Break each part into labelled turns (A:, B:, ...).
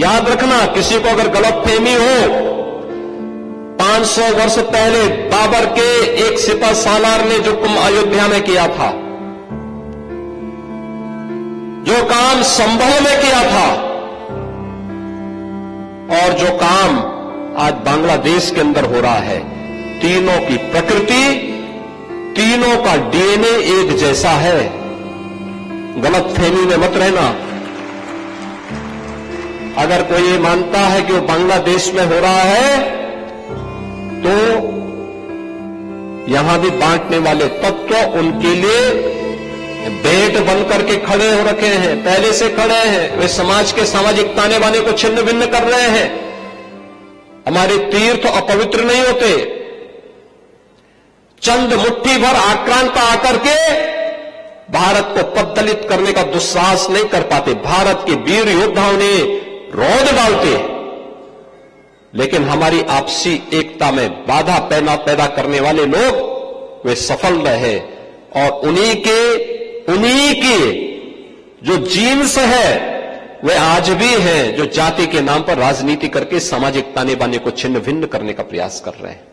A: याद रखना, किसी को अगर गलतफहमी हो, 500 वर्ष पहले बाबर के एक सिपह सालार ने जो कुंभ अयोध्या में किया था, जो काम संभल में किया था, और जो काम आज बांग्लादेश के अंदर हो रहा है, तीनों की प्रकृति, तीनों का डीएनए एक जैसा है। गलतफहमी में मत रहना। अगर कोई ये मानता है कि वो बांग्लादेश में हो रहा है, तो यहां भी बांटने वाले तत्व उनके लिए बेट बन करके खड़े हो रखे हैं, पहले से खड़े हैं। वे समाज के सामाजिक ताने बाने को छिन्न भिन्न कर रहे हैं। हमारे तीर्थ अपवित्र नहीं होते। चंद मुट्ठी भर आक्रांता आकर के भारत को पद्दलित करने का दुस्साहस नहीं कर पाते। भारत के वीर योद्धाओं ने रौंद डालते, लेकिन हमारी आपसी एकता में बाधा पैदा करने वाले लोग वे सफल रहे, और उन्हीं के जो जीन्स है वे आज भी हैं, जो जाति के नाम पर राजनीति करके सामाजिक ताने बाने को छिन्न भिन्न करने का प्रयास कर रहे हैं।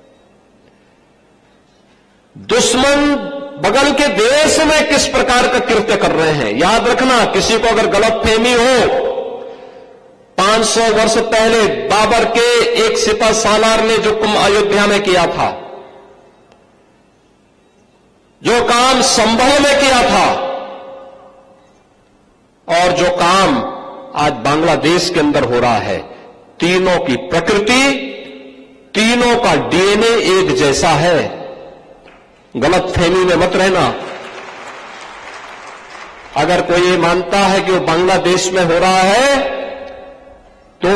A: दुश्मन बगल के देश में किस प्रकार का कृत्य कर रहे हैं, याद रखना। किसी को अगर गलतफहमी हो, 500 वर्ष पहले बाबर के एक सिपह सालार ने जो कुंभ अयोध्या में किया था, जो काम संभल में किया था, और जो काम आज बांग्लादेश के अंदर हो रहा है, तीनों की प्रकृति, तीनों का डीएनए एक जैसा है। गलतफहमी में मत रहना। अगर कोई ये मानता है कि वो बांग्लादेश में हो रहा है, तो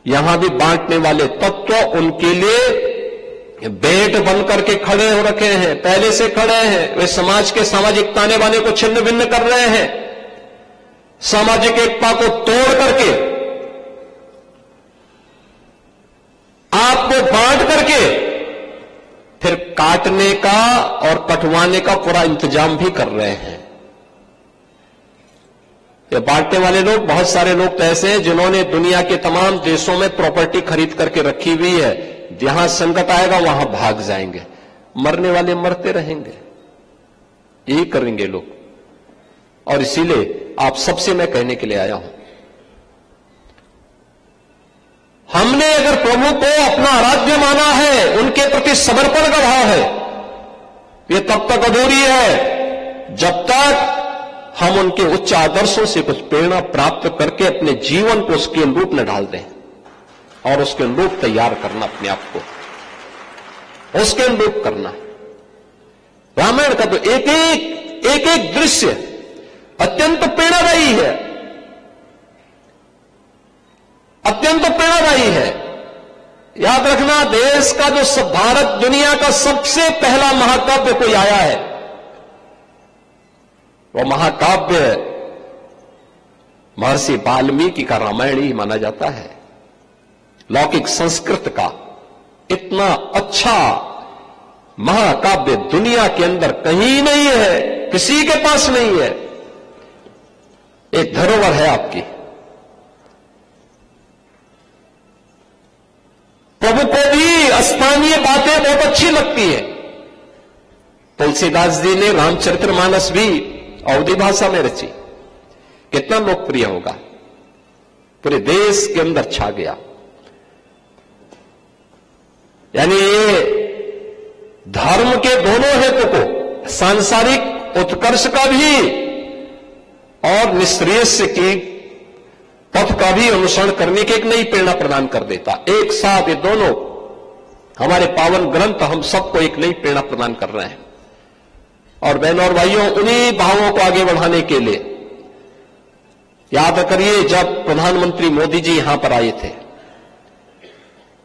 A: यहां भी बांटने वाले तत्व उनके लिए बेट बन करके खड़े हो रखे हैं, पहले से खड़े हैं। वे समाज के सामाजिक ताने बाने को छिन्न भिन्न कर रहे हैं, सामाजिक एकता को तोड़ करके, आपको बांट करके फिर काटने का और कटवाने का पूरा इंतजाम भी कर रहे हैं। ये बांटने वाले लोग, बहुत सारे लोग तो ऐसे हैं जिन्होंने दुनिया के तमाम देशों में प्रॉपर्टी खरीद करके रखी हुई है। जहां संकट आएगा वहां भाग जाएंगे, मरने वाले मरते रहेंगे, यही करेंगे लोग। और इसीलिए आप सबसे मैं कहने के लिए आया हूं, हमने अगर प्रभु को अपना आराध्य माना है, उनके प्रति समर्पण का भाव है, ये तब तक अधूरी है जब तक हम उनके उच्च आदर्शों से कुछ प्रेरणा प्राप्त करके अपने जीवन को उसके अनुरूप में डाल दें, और उसके अनुरूप तैयार करना, अपने आप को उसके अनुरूप करना। रामायण का तो एक एक दृश्य अत्यंत प्रेरणादायी है, अत्यंत प्रेरणादायी है। याद रखना, देश का जो भारत दुनिया का सबसे पहला महाकाव्य कोई आया है, वह महाकाव्य महर्षि वाल्मीकि का रामायण ही माना जाता है। लौकिक संस्कृत का इतना अच्छा महाकाव्य दुनिया के अंदर कहीं नहीं है, किसी के पास नहीं है। एक धरोहर है आपकी। प्रभु को भी स्थानीय बातें बहुत अच्छी लगती है। तुलसीदास जी ने रामचरितमानस भी अवधी भाषा में रची, कितना लोकप्रिय होगा, पूरे देश के अंदर छा गया। यानी ये धर्म के दोनों हेतु को, सांसारिक उत्कर्ष का भी और निश्रेयस की पथ का भी अनुसरण करने की एक नई प्रेरणा प्रदान कर देता। एक साथ ये दोनों हमारे पावन ग्रंथ हम सबको एक नई प्रेरणा प्रदान कर रहे हैं। और बहनों और भाइयों, उन्हीं भावों को आगे बढ़ाने के लिए याद करिए, जब प्रधानमंत्री मोदी जी यहां पर आए थे,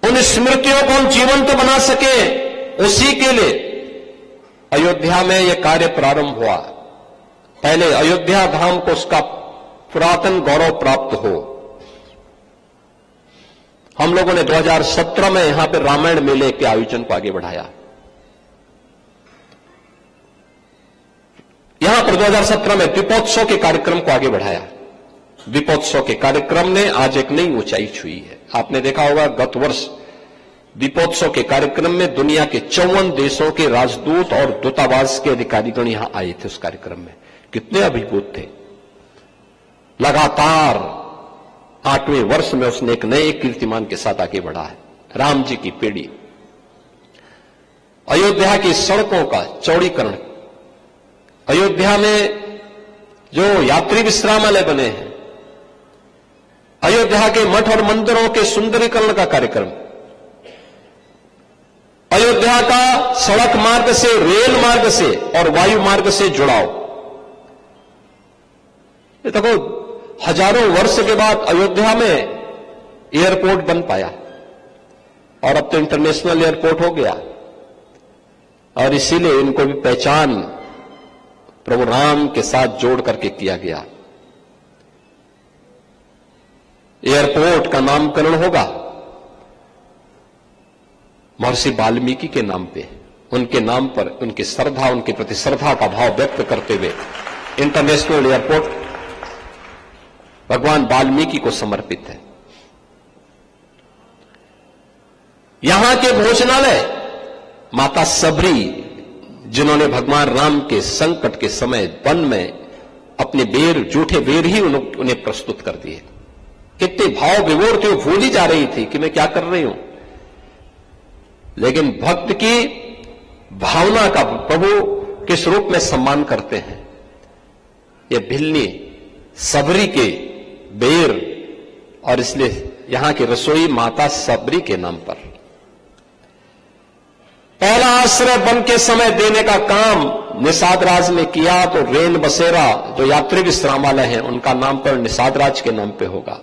A: उन स्मृतियों को हम जीवंत बना सके, उसी के लिए अयोध्या में यह कार्य प्रारंभ हुआ। पहले अयोध्या धाम को उसका पुरातन गौरव प्राप्त हो। हम लोगों ने 2017 में यहां पर रामायण मेले के आयोजन को आगे बढ़ाया। यहां पर 2017 में दीपोत्सव के कार्यक्रम को आगे बढ़ाया। दीपोत्सव के कार्यक्रम ने आज एक नई ऊंचाई छुई है। आपने देखा होगा गत वर्ष दीपोत्सव के कार्यक्रम में दुनिया के 54 देशों के राजदूत और दूतावास के अधिकारीगण यहां आए थे। उस कार्यक्रम में कितने अभिभूत थे। लगातार 8वें वर्ष में उसने एक नए कीर्तिमान के साथ आगे बढ़ा है। राम जी की पीढ़ी, अयोध्या की सड़कों का चौड़ीकरण, अयोध्या में जो यात्री विश्रामालय बने हैं, अयोध्या के मठ और मंदिरों के सुंदरीकरण का कार्यक्रम, अयोध्या का सड़क मार्ग से, रेल मार्ग से और वायु मार्ग से जुड़ाव। ये देखो, हजारों वर्ष के बाद अयोध्या में एयरपोर्ट बन पाया और अब तो इंटरनेशनल एयरपोर्ट हो गया। और इसीलिए इनको भी पहचान प्रभु राम के साथ जोड़ करके किया गया। एयरपोर्ट का नामकरण होगा महर्षि वाल्मीकि के नाम पे, उनके नाम पर, उनकी श्रद्धा, उनके प्रति श्रद्धा का भाव व्यक्त करते हुए इंटरनेशनल एयरपोर्ट भगवान वाल्मीकि को समर्पित है। यहां के भोजनालय माता सबरी, जिन्होंने भगवान राम के संकट के समय वन में अपने बेर, जूठे बेर ही उन्हें प्रस्तुत कर दिए। कितने भाव विभोर थे, वो भूल ही जा रही थी कि मैं क्या कर रही हूं। लेकिन भक्त की भावना का प्रभु किस रूप में सम्मान करते हैं। ये भिल्ली सबरी के बेर, और इसलिए यहां की रसोई माता सबरी के नाम पर। पहला आश्रय वन के समय देने का काम निषाद राज ने किया, तो रेन बसेरा जो यात्री विश्रामालय है उनका नाम पर निषाद राज के नाम पे होगा।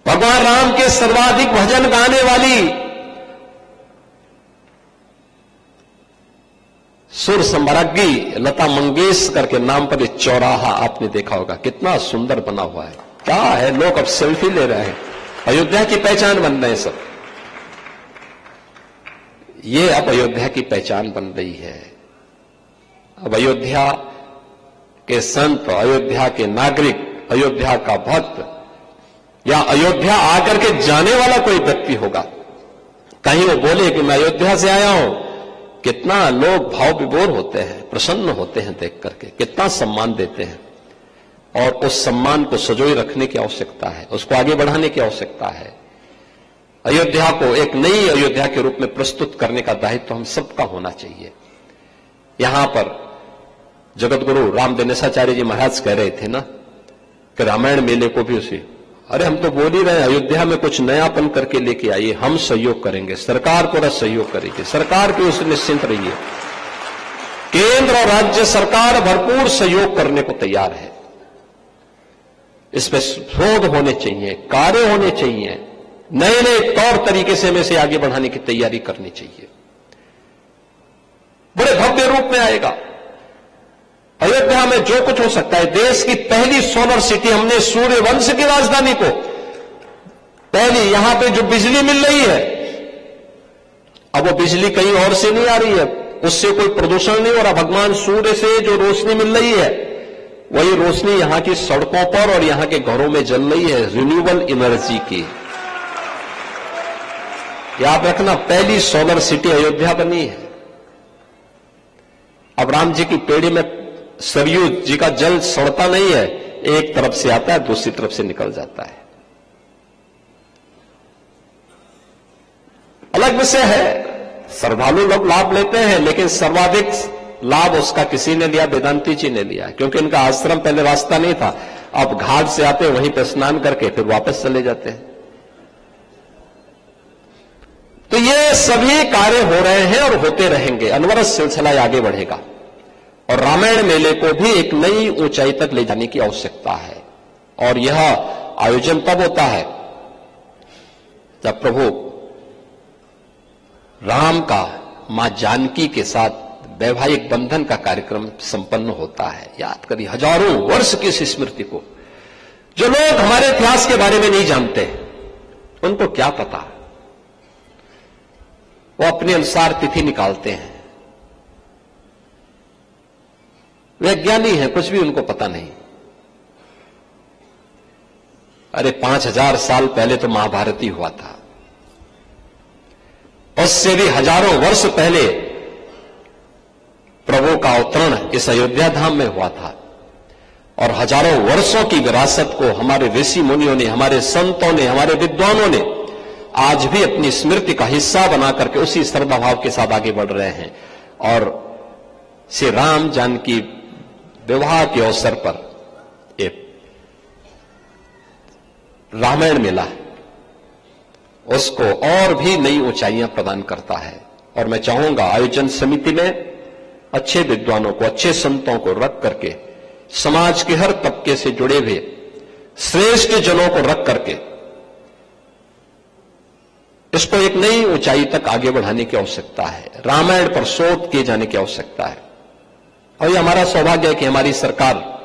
A: भगवान राम के सर्वाधिक भजन गाने वाली सुर सम्राज्ञी लता मंगेशकर के नाम पर एक चौराहा आपने देखा होगा, कितना सुंदर बना हुआ है। क्या है, लोग अब सेल्फी ले रहे हैं, अयोध्या की पहचान बन रहे हैं सब। ये अब अयोध्या की पहचान बन रही है। अब अयोध्या के संत, अयोध्या के नागरिक, अयोध्या का भक्त या अयोध्या आकर के जाने वाला कोई व्यक्ति होगा, कहीं वो बोले कि मैं अयोध्या से आया हूं, कितना लोग भाव विभोर होते हैं, प्रसन्न होते हैं देख करके, कितना सम्मान देते हैं। और उस सम्मान को सजोए रखने की आवश्यकता है, उसको आगे बढ़ाने की आवश्यकता है। अयोध्या को एक नई अयोध्या के रूप में प्रस्तुत करने का दायित्व हम सबका होना चाहिए। यहां पर जगतगुरु रामदिनेशाचार्य जी महाराज कह रहे थे ना कि रामायण मेले को भी उसी, अरे हम तो बोल ही रहे हैं अयोध्या में कुछ नयापन करके लेके आइए, हम सहयोग करेंगे, सरकार पूरा सहयोग करेगी, सरकार की उससे निश्चिंत रहिए। केंद्र और राज्य सरकार भरपूर सहयोग करने को तैयार है। इसमें शोध होने चाहिए, कार्य होने चाहिए, नए नए तौर तरीके से हमें से आगे बढ़ाने की तैयारी करनी चाहिए। बड़े भव्य रूप में आएगा अयोध्या में, जो कुछ हो सकता है। देश की पहली सोलर सिटी, हमने सूर्यवंश की राजधानी को पहली, यहां पे जो बिजली मिल रही है, अब वो बिजली कहीं और से नहीं आ रही है, उससे कोई प्रदूषण नहीं हो रहा। भगवान सूर्य से जो रोशनी मिल रही है, वही रोशनी यहां की सड़कों पर और यहां के घरों में जल रही है, रिन्यूएबल एनर्जी की। याद रखना, पहली सोलर सिटी अयोध्या बनी है। अब राम जी की पेड़ी में सरयू जी का जल सड़ता नहीं है, एक तरफ से आता है, दूसरी तरफ से निकल जाता है। अलग विषय है, श्रद्धालु लोग लाभ लेते हैं, लेकिन सर्वाधिक लाभ उसका किसी ने लिया, वेदांती जी ने लिया, क्योंकि इनका आश्रम पहले रास्ता नहीं था। अब घाट से आते वहीं पर स्नान करके फिर वापस चले जाते हैं। तो ये सभी कार्य हो रहे हैं और होते रहेंगे, अनवरत सिलसिला आगे बढ़ेगा। और रामायण मेले को भी एक नई ऊंचाई तक ले जाने की आवश्यकता है। और यह आयोजन तब होता है जब प्रभु राम का मां जानकी के साथ वैवाहिक बंधन का कार्यक्रम संपन्न होता है। याद करिए, हजारों वर्ष की इस स्मृति को जो लोग हमारे इतिहास के बारे में नहीं जानते, उनको क्या पता, वो अपने अनुसार तिथि निकालते हैं। वे ज्ञानी हैं, कुछ भी उनको पता नहीं। अरे 5000 साल पहले तो महाभारत ही हुआ था। उससे भी हजारों वर्ष पहले प्रभु का अवतरण इस अयोध्या धाम में हुआ था। और हजारों वर्षों की विरासत को हमारे ऋषि मुनियों ने, हमारे संतों ने, हमारे विद्वानों ने आज भी अपनी स्मृति का हिस्सा बना करके उसी श्रद्धा भाव के साथ आगे बढ़ रहे हैं। और श्री राम जानकी विवाह के अवसर पर एक रामायण मेला उसको और भी नई ऊंचाइयां प्रदान करता है। और मैं चाहूंगा आयोजन समिति में अच्छे विद्वानों को, अच्छे संतों को रख करके, समाज के हर तबके से जुड़े हुए श्रेष्ठ जनों को रख करके इसको एक नई ऊंचाई तक आगे बढ़ाने की आवश्यकता है। रामायण पर शोध किए जाने की आवश्यकता है। और यह हमारा सौभाग्य है कि हमारी सरकार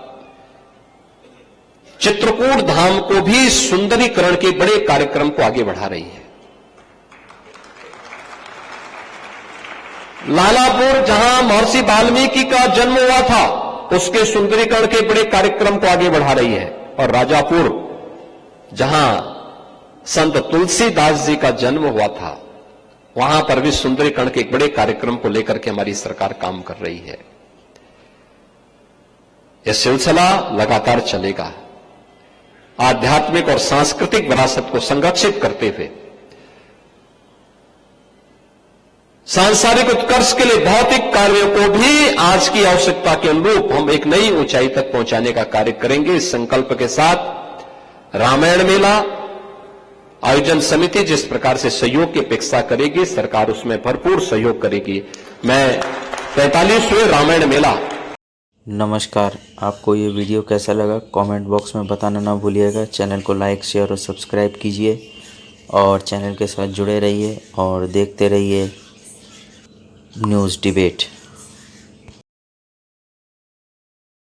A: चित्रकूट धाम को भी सुंदरीकरण के बड़े कार्यक्रम को आगे बढ़ा रही है। लालापुर, जहां महर्षि वाल्मीकि का जन्म हुआ था, उसके सुंदरीकरण के बड़े कार्यक्रम को आगे बढ़ा रही है। और राजापुर, जहां संत तुलसीदास जी का जन्म हुआ था, वहां पर भी सुंदरीकरण के एक बड़े कार्यक्रम को लेकर के हमारी सरकार काम कर रही है। यह सिलसिला लगातार चलेगा। आध्यात्मिक और सांस्कृतिक विरासत को संरक्षित करते हुए सांसारिक उत्कर्ष के लिए भौतिक कार्यों को भी आज की आवश्यकता के अनुरूप हम एक नई ऊंचाई तक पहुंचाने का कार्य करेंगे। इस संकल्प के साथ रामायण मेला आयोजन समिति जिस प्रकार से सहयोग की अपेक्षा करेगी, सरकार उसमें भरपूर सहयोग करेगी। मैं 45वें रामायण मेला।
B: नमस्कार, आपको ये वीडियो कैसा लगा कमेंट बॉक्स में बताना ना भूलिएगा। चैनल को लाइक, शेयर और सब्सक्राइब कीजिए और चैनल के साथ जुड़े रहिए और देखते रहिए न्यूज़ डिबेट।